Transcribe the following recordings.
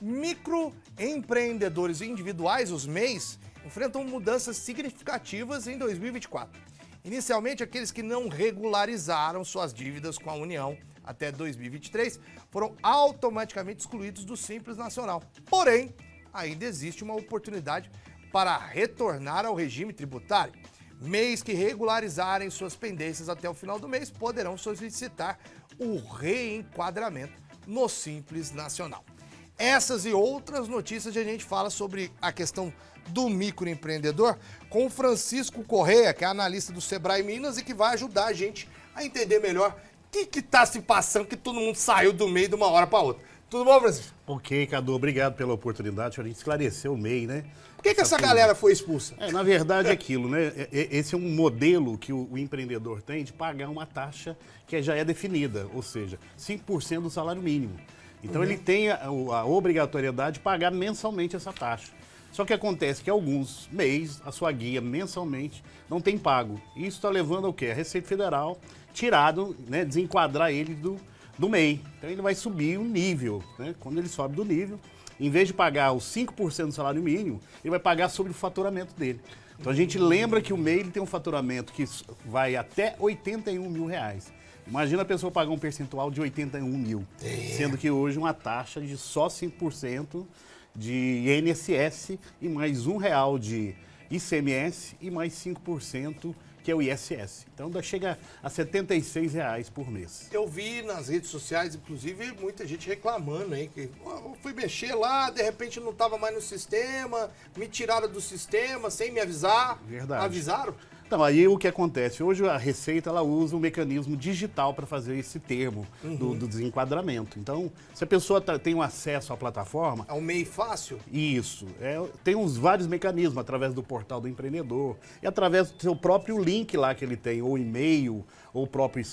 Microempreendedores individuais, os MEIs, enfrentam mudanças significativas em 2024. Inicialmente, aqueles que não regularizaram suas dívidas com a União até 2023 foram automaticamente excluídos do Simples Nacional. Porém, ainda existe uma oportunidade para retornar ao regime tributário. MEIs que regularizarem suas pendências até o final do mês poderão solicitar o reenquadramento no Simples Nacional. Essas e outras notícias a gente fala sobre a questão do microempreendedor com o Francisco Correia, que é analista do Sebrae Minas e que vai ajudar a gente a entender melhor o que está se passando, que todo mundo saiu do MEI de uma hora para outra. Tudo bom, Francisco? Ok, Cadu, obrigado pela oportunidade. A gente esclareceu o MEI, né? Por que essa galera foi expulsa? Na verdade é aquilo, né? Esse é um modelo que o empreendedor tem de pagar uma taxa que já é definida, ou seja, 5% do salário mínimo. Então ele tem a obrigatoriedade de pagar mensalmente essa taxa. Só que acontece que alguns MEIs, a sua guia mensalmente não tem pago. Isso está levando ao quê? A Receita Federal tirado, né, desenquadrar ele do MEI. Então ele vai subir o nível, né? Quando ele sobe do nível, em vez de pagar os 5% do salário mínimo, ele vai pagar sobre o faturamento dele. Então a gente lembra que o MEI ele tem um faturamento que vai até R$81 mil. Imagina a pessoa pagar um percentual de 81 mil, sendo que hoje uma taxa de só 5% de INSS e mais R$1 de ICMS e mais 5% que é o ISS. Então chega a R$76 por mês. Eu vi nas redes sociais, inclusive, muita gente reclamando aí que eu fui mexer lá, de repente não estava mais no sistema, me tiraram do sistema sem me avisar. Verdade. Avisaram? Então, aí o que acontece? Hoje a Receita ela usa um mecanismo digital para fazer esse termo do desenquadramento. Então, se a pessoa tem um acesso à plataforma... É um MEI fácil? Isso. Tem vários mecanismos, através do portal do empreendedor e através do seu próprio link lá que ele tem, ou e-mail, ou o próprio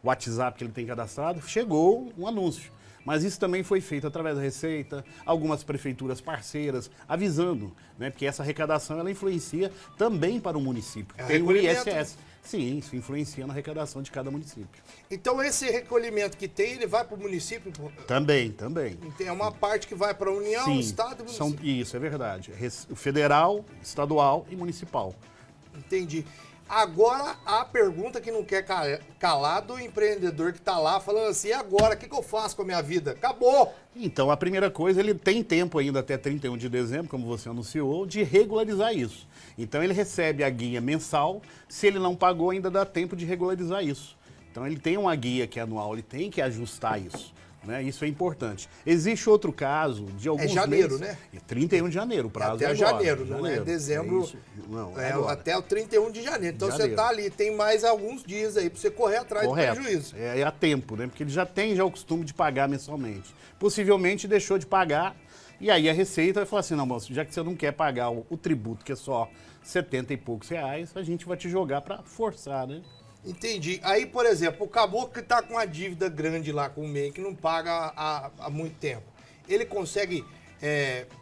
WhatsApp que ele tem cadastrado, chegou um anúncio. Mas isso também foi feito através da Receita, algumas prefeituras parceiras, avisando, né? Porque essa arrecadação ela influencia também para o município. Tem o ISS. Sim, isso influencia na arrecadação de cada município. Então esse recolhimento que tem, ele vai para o município? Também. Tem uma parte que vai para a União, Sim, Estado e município. Isso, é verdade. Federal, estadual e municipal. Entendi. Agora, a pergunta que não quer calar do empreendedor que está lá falando assim, e agora, o que eu faço com a minha vida? Acabou! Então, a primeira coisa, ele tem tempo ainda até 31 de dezembro, como você anunciou, de regularizar isso. Então, ele recebe a guia mensal, se ele não pagou, ainda dá tempo de regularizar isso. Então, ele tem uma guia que é anual, ele tem que ajustar isso. Né? Isso é importante. Existe outro caso de alguns meses... É janeiro, né? 31 de janeiro, o prazo até é agora. janeiro, não é dezembro. Não, até o 31 de janeiro. Então você está ali, tem mais alguns dias aí para você correr atrás do prejuízo. É a tempo, né? Porque ele já tem o costume de pagar mensalmente. Possivelmente deixou de pagar e aí a Receita vai falar assim, não, moço, já que você não quer pagar o tributo, que é só 70 e poucos reais, a gente vai te jogar para forçar, né? Entendi. Aí, por exemplo, o caboclo que está com uma dívida grande lá com o MEI, que não paga há muito tempo, ele consegue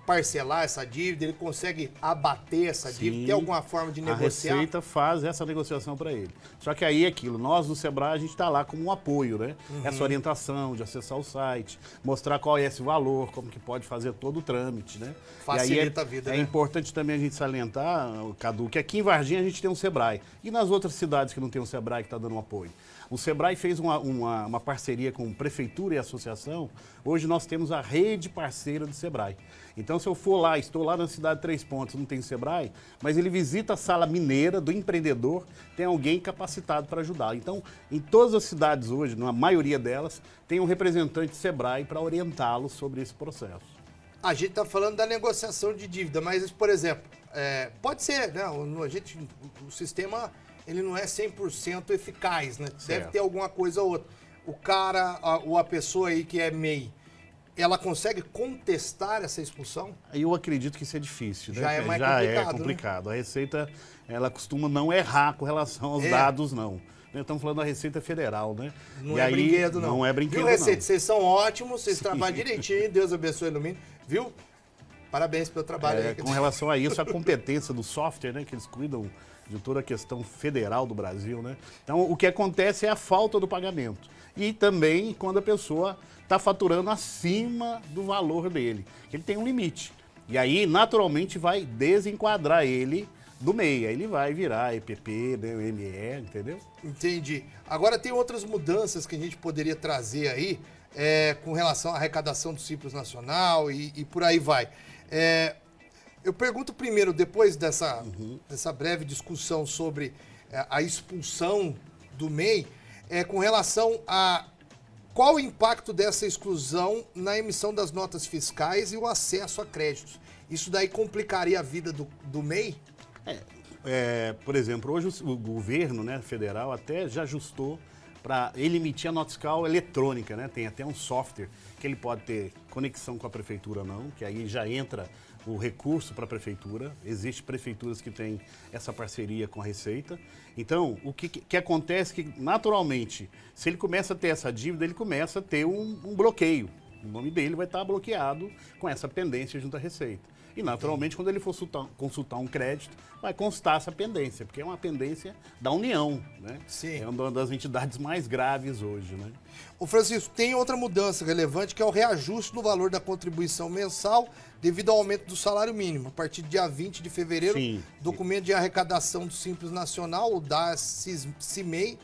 parcelar essa dívida, ele consegue abater essa dívida, tem alguma forma de negociar? A Receita faz essa negociação para ele. Só que aí é aquilo, nós do Sebrae, a gente está lá como um apoio, né? Essa orientação de acessar o site, mostrar qual é esse valor, como que pode fazer todo o trâmite, né? Facilita a vida, né? É importante também a gente salientar, Cadu, que aqui em Varginha a gente tem um Sebrae. E nas outras cidades que não tem um Sebrae que está dando um apoio? O Sebrae fez uma parceria com prefeitura e associação. Hoje nós temos a rede parceira do Sebrae. Então, se eu for lá, estou lá na cidade de Três Pontos, não tem Sebrae, mas ele visita a sala mineira do empreendedor, tem alguém capacitado para ajudar. Então, em todas as cidades hoje, na maioria delas, tem um representante Sebrae para orientá-los sobre esse processo. A gente está falando da negociação de dívida, mas, por exemplo, pode ser, né? O sistema ele não é 100% eficaz, né? Certo. Deve ter alguma coisa ou outra. O cara, ou a pessoa aí que é MEI, ela consegue contestar essa expulsão? Eu acredito que isso é difícil, né? Já é mais complicado. Né? A Receita, ela costuma não errar com relação aos dados, não. Estamos falando da Receita Federal, né? Não é brinquedo, não. Não é brinquedo, Viu, Receita? não. Vocês são ótimos, vocês trabalham direitinho, Deus abençoe e ilumine, viu? Parabéns pelo trabalho aí. Com relação a isso, a competência do software, né, que eles cuidam de toda a questão federal do Brasil, né? Então, o que acontece é a falta do pagamento. E também quando a pessoa está faturando acima do valor dele, que ele tem um limite. E aí, naturalmente, vai desenquadrar ele do MEI. Aí ele vai virar EPP, né, ME, entendeu? Entendi. Agora tem outras mudanças que a gente poderia trazer aí com relação à arrecadação do Simples Nacional e por aí vai. Eu pergunto primeiro, depois dessa breve discussão sobre a expulsão do MEI, com relação a qual o impacto dessa exclusão na emissão das notas fiscais e o acesso a créditos. Isso daí complicaria a vida do MEI? Por exemplo, hoje o governo, né, federal até já ajustou para ele emitir a nota fiscal eletrônica, né? Tem até um software que ele pode ter conexão com a prefeitura não, que aí já entra o recurso para a prefeitura. Existem prefeituras que têm essa parceria com a Receita. Então, o que acontece é que, naturalmente, se ele começa a ter essa dívida, ele começa a ter um bloqueio. O nome dele vai estar bloqueado com essa pendência junto à Receita. E, naturalmente, quando ele for consultar um crédito, vai constar essa pendência, porque é uma pendência da União, né? Sim. É uma das entidades mais graves hoje, né? Ô Francisco, tem outra mudança relevante que é o reajuste no valor da contribuição mensal devido ao aumento do salário mínimo. A partir do dia 20 de fevereiro, Sim. documento de arrecadação do Simples Nacional, o CIMEI,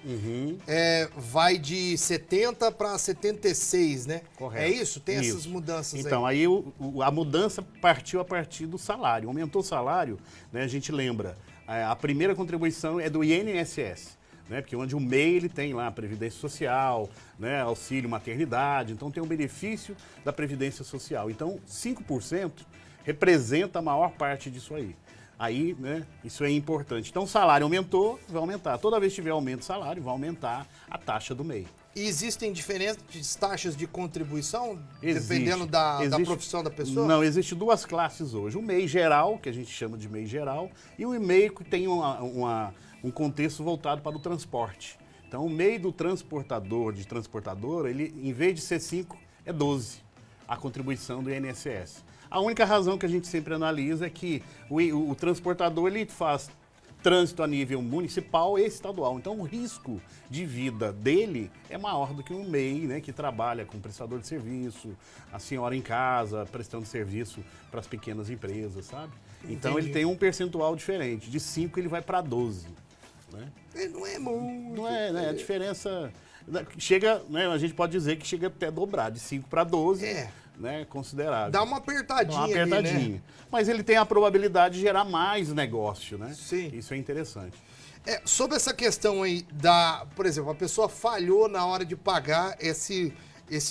vai de 70 para 76, né? Correto. É isso? Tem Isso. essas mudanças então, aí. a mudança partiu a partir do salário. Aumentou o salário, né, a gente lembra, a primeira contribuição é do INSS. Né, porque onde o MEI ele tem lá a Previdência Social, né, auxílio maternidade, então tem um benefício da Previdência Social. Então, 5% representa a maior parte disso aí. Aí, né, isso é importante. Então, o salário aumentou, vai aumentar. Toda vez que tiver aumento de salário, vai aumentar a taxa do MEI. E existem diferentes taxas de contribuição, Existe. dependendo da profissão da pessoa? Não, existem duas classes hoje. O MEI geral, que a gente chama de MEI geral, e o MEI que tem um contexto voltado para o transporte. Então, o MEI do transportador, de transportadora, ele, em vez de ser 5, é 12, a contribuição do INSS. A única razão que a gente sempre analisa é que o transportador, ele faz trânsito a nível municipal e estadual. Então, o risco de vida dele é maior do que um MEI, né, que trabalha com prestador de serviço, a senhora em casa, prestando serviço para as pequenas empresas, sabe? Então, Entendi. ele tem um percentual diferente. De 5, ele vai para 12. Né? Não é muito. Não é, né? A diferença chega, né? A gente pode dizer que chega até a dobrar, de 5 para 12, né? Considerável. Dá uma apertadinha, apertadinha. ali, né? Mas ele tem a probabilidade de gerar mais negócio, né? Sim. Isso é interessante. Sobre essa questão aí por exemplo, a pessoa falhou na hora de pagar esse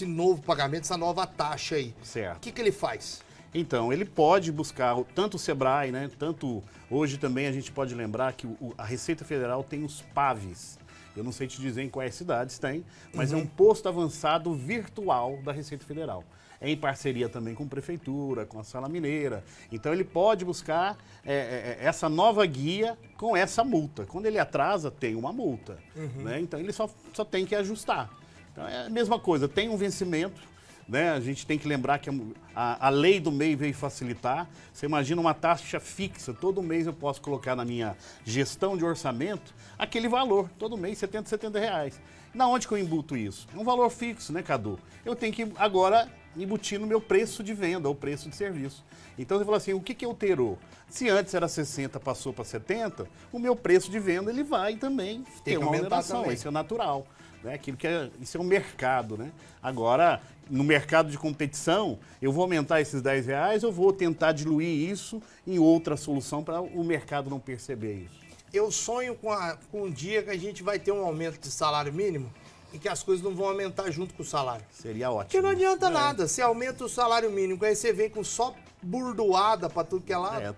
novo pagamento, essa nova taxa aí. Certo. O que ele faz? Então, ele pode buscar tanto o Sebrae, né? Tanto hoje também a gente pode lembrar que a Receita Federal tem os PAVs. Eu não sei te dizer em quais cidades tem, mas é um posto avançado virtual da Receita Federal. É em parceria também com a Prefeitura, com a Sala Mineira. Então ele pode buscar essa nova guia com essa multa. Quando ele atrasa, tem uma multa. Né? Então ele só tem que ajustar. Então é a mesma coisa, tem um vencimento. Né? A gente tem que lembrar que a lei do MEI veio facilitar. Você imagina uma taxa fixa, todo mês eu posso colocar na minha gestão de orçamento aquele valor, todo mês, R$70 reais. Na onde que eu embuto isso? É um valor fixo, né, Cadu? Eu tenho que agora embutir no meu preço de venda, ou preço de serviço. Então você fala assim, o que alterou? Se antes era 60, passou para 70, o meu preço de venda ele vai também ter uma alteração, isso é natural. Né? Isso é um mercado, né? Agora, no mercado de competição, eu vou aumentar esses R$10, eu vou tentar diluir isso em outra solução para o mercado não perceber isso. Eu sonho com um dia que a gente vai ter um aumento de salário mínimo e que as coisas não vão aumentar junto com o salário. Seria ótimo. Porque não adianta nada, você aumenta o salário mínimo, aí você vem com só burdoada para tudo que é lado.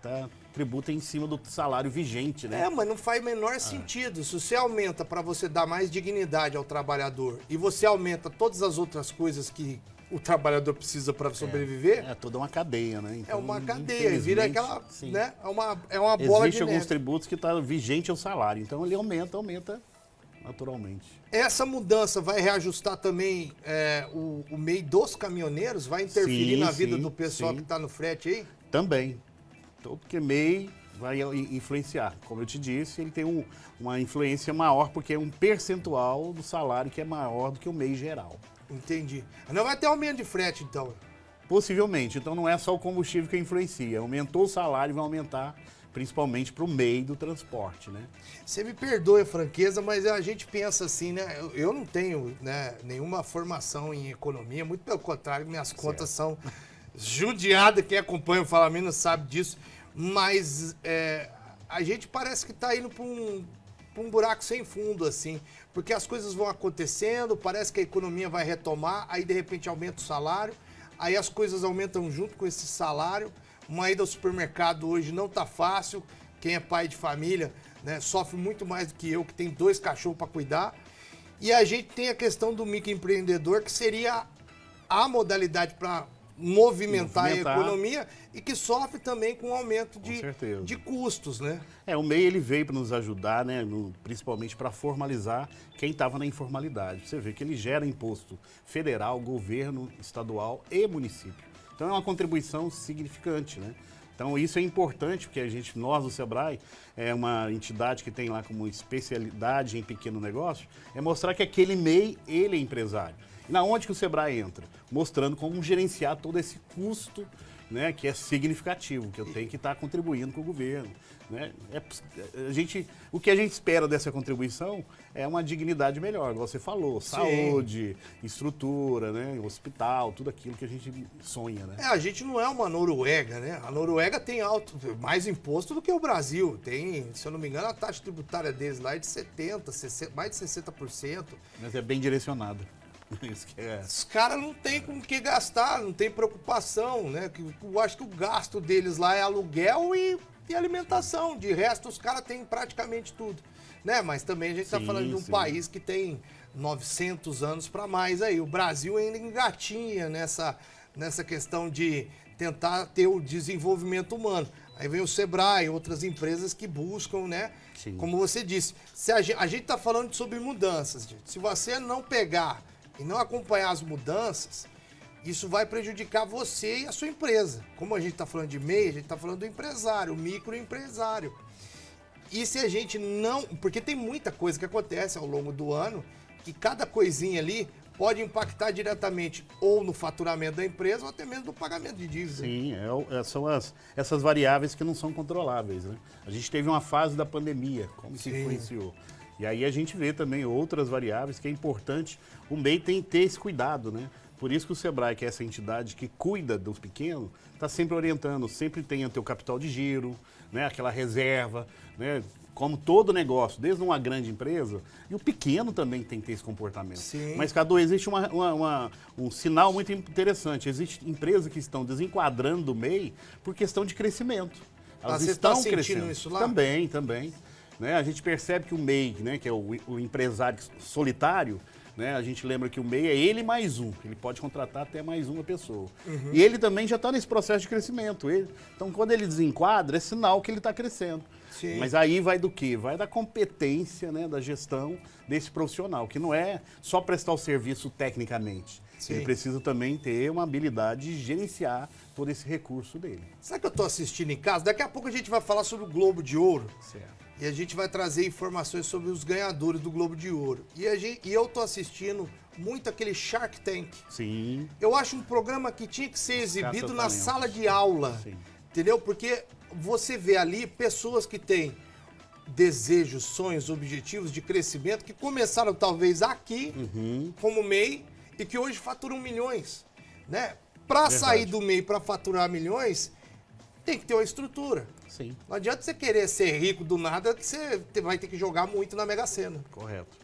Tributa em cima do salário vigente, né? Mas não faz o menor sentido. Se você aumenta para você dar mais dignidade ao trabalhador e você aumenta todas as outras coisas que o trabalhador precisa para sobreviver... É toda uma cadeia, né? Então, é uma cadeia, vira aquela... Sim. Né? É uma bola de neve. Existem alguns tributos que estão vigente ao salário, então ele aumenta naturalmente. Essa mudança vai reajustar também o MEI dos caminhoneiros? Vai interferir na vida do pessoal que está no frete aí? Também. Então, porque MEI vai influenciar. Como eu te disse, ele tem uma influência maior porque é um percentual do salário que é maior do que o MEI geral. Entendi. Não vai ter aumento de frete, então? Possivelmente. Então não é só o combustível que influencia. Aumentou o salário, vai aumentar principalmente para o MEI do transporte, né? Você me perdoe a franqueza, mas a gente pensa assim, né? Eu não tenho, né, nenhuma formação em economia, muito pelo contrário, minhas contas são judiadas. Quem acompanha o Fala Menos sabe disso. Mas a gente parece que está indo para um buraco sem fundo, assim. Porque as coisas vão acontecendo, parece que a economia vai retomar, aí de repente aumenta o salário, aí as coisas aumentam junto com esse salário. Uma ida ao supermercado hoje não tá fácil. Quem é pai de família, né, sofre muito mais do que eu, que tem 2 cachorros para cuidar. E a gente tem a questão do microempreendedor, que seria a modalidade para movimentar a economia e que sofre também com o aumento de custos, né? O MEI ele veio para nos ajudar, né, principalmente para formalizar quem estava na informalidade. Você vê que ele gera imposto federal, governo, estadual e município. Então é uma contribuição significante, né? Então isso é importante porque nós do Sebrae, é uma entidade que tem lá como especialidade em pequeno negócio, é mostrar que aquele MEI, ele é empresário. E na onde que o Sebrae entra? Mostrando como gerenciar todo esse custo, né, que é significativo, que eu tenho que estar contribuindo com o governo. Né? O que a gente espera dessa contribuição é uma dignidade melhor, igual você falou, saúde, estrutura, né, hospital, tudo aquilo que a gente sonha. Né? A gente não é uma Noruega, né? A Noruega tem mais imposto do que o Brasil. Tem, se eu não me engano, a taxa tributária deles lá é de 70%, mais de 60%. Mas é bem direcionada. Os caras não tem com o que gastar, não tem preocupação, né? Eu acho que o gasto deles lá é aluguel e alimentação. De resto, os caras têm praticamente tudo, né? Mas também a gente está falando de um país que tem 900 anos para mais aí. O Brasil ainda engatinha nessa questão de tentar ter o desenvolvimento humano. Aí vem o Sebrae, outras empresas que buscam, né? Sim. Como você disse, se a gente está falando sobre mudanças, gente. Se você não pegar e não acompanhar as mudanças, isso vai prejudicar você e a sua empresa. Como a gente está falando de MEI, a gente está falando do empresário, o microempresário. E se a gente não... Porque tem muita coisa que acontece ao longo do ano, que cada coisinha ali pode impactar diretamente ou no faturamento da empresa ou até mesmo no pagamento de dívida. Sim, são essas variáveis que não são controláveis. Né? A gente teve uma fase da pandemia, como que influenciou. E aí a gente vê também outras variáveis que é importante. O MEI tem que ter esse cuidado, né? Por isso que o Sebrae, que é essa entidade que cuida dos pequenos, está sempre orientando, sempre tem o teu capital de giro, né? Aquela reserva, né? Como todo negócio, desde uma grande empresa, e o pequeno também tem que ter esse comportamento. Sim. Mas, Cadu, existe um sinal muito interessante. Existem empresas que estão desenquadrando do MEI por questão de crescimento. Elas estão crescendo. Isso lá? Também. Né? A gente percebe que o MEI, né, que é o empresário solitário, né, a gente lembra que o MEI é ele mais um. Ele pode contratar até mais uma pessoa. Uhum. E ele também já está nesse processo de crescimento. Então, quando ele desenquadra, é sinal que ele está crescendo. Sim. Mas aí vai do quê? Vai da competência, né, da gestão desse profissional, que não é só prestar o serviço tecnicamente. Sim. Ele precisa também ter uma habilidade de gerenciar todo esse recurso dele. Sabe o que eu estou assistindo em casa? Daqui a pouco a gente vai falar sobre o Globo de Ouro. Certo. E a gente vai trazer informações sobre os ganhadores do Globo de Ouro. E eu tô assistindo muito aquele Shark Tank. Sim. Eu acho um programa que tinha que ser exibido na sala de aula. Sim. Entendeu? Porque você vê ali pessoas que têm desejos, sonhos, objetivos de crescimento, que começaram talvez aqui, como MEI, e que hoje faturam milhões. Né? Para sair do MEI para faturar milhões, tem que ter uma estrutura. Sim. Não adianta você querer ser rico do nada, que você vai ter que jogar muito na Mega Sena. Correto.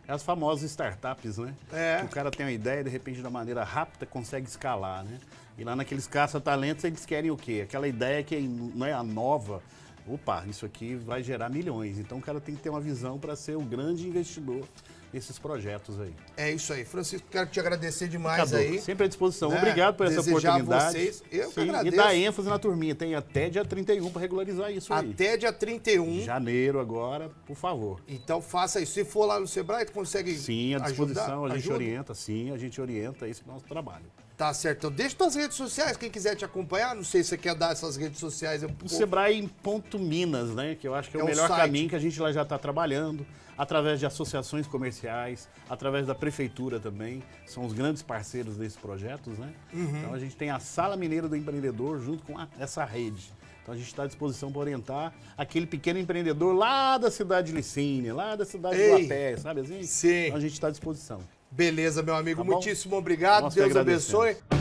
É as famosas startups, né? Que o cara tem uma ideia e de repente, de maneira rápida, consegue escalar, né? E lá naqueles caça-talentos, eles querem o quê? Aquela ideia que não é a nova. Opa, isso aqui vai gerar milhões. Então o cara tem que ter uma visão para ser o grande investidor nesses projetos aí. É isso aí. Francisco, quero te agradecer demais. Cadu, aí. sempre à disposição. Né? Obrigado por essa oportunidade. Vocês, eu que agradeço. E dá ênfase na turminha. Tem até dia 31 para regularizar isso aí. Até dia 31. Janeiro agora, por favor. Então faça isso. Se for lá no Sebrae, tu consegue Sim, à disposição. ajudar? A gente orienta. Sim, a gente orienta. Esse é o nosso trabalho. Tá certo. Então deixa tuas redes sociais, quem quiser te acompanhar. Não sei se você quer dar essas redes sociais. O Sebrae em Ponto Minas, né? Que eu acho que é o melhor caminho, que a gente lá já está trabalhando, através de associações comerciais, através da prefeitura também. São os grandes parceiros desses projetos, né? Então a gente tem a Sala Mineira do Empreendedor junto com essa rede. Então a gente está à disposição para orientar aquele pequeno empreendedor lá da cidade de Licínia, lá da cidade de Guapé, sabe assim? Sim. Então a gente está à disposição. Beleza, meu amigo. Tá bom? Muitíssimo obrigado. Nós Deus que agradecemos. abençoe.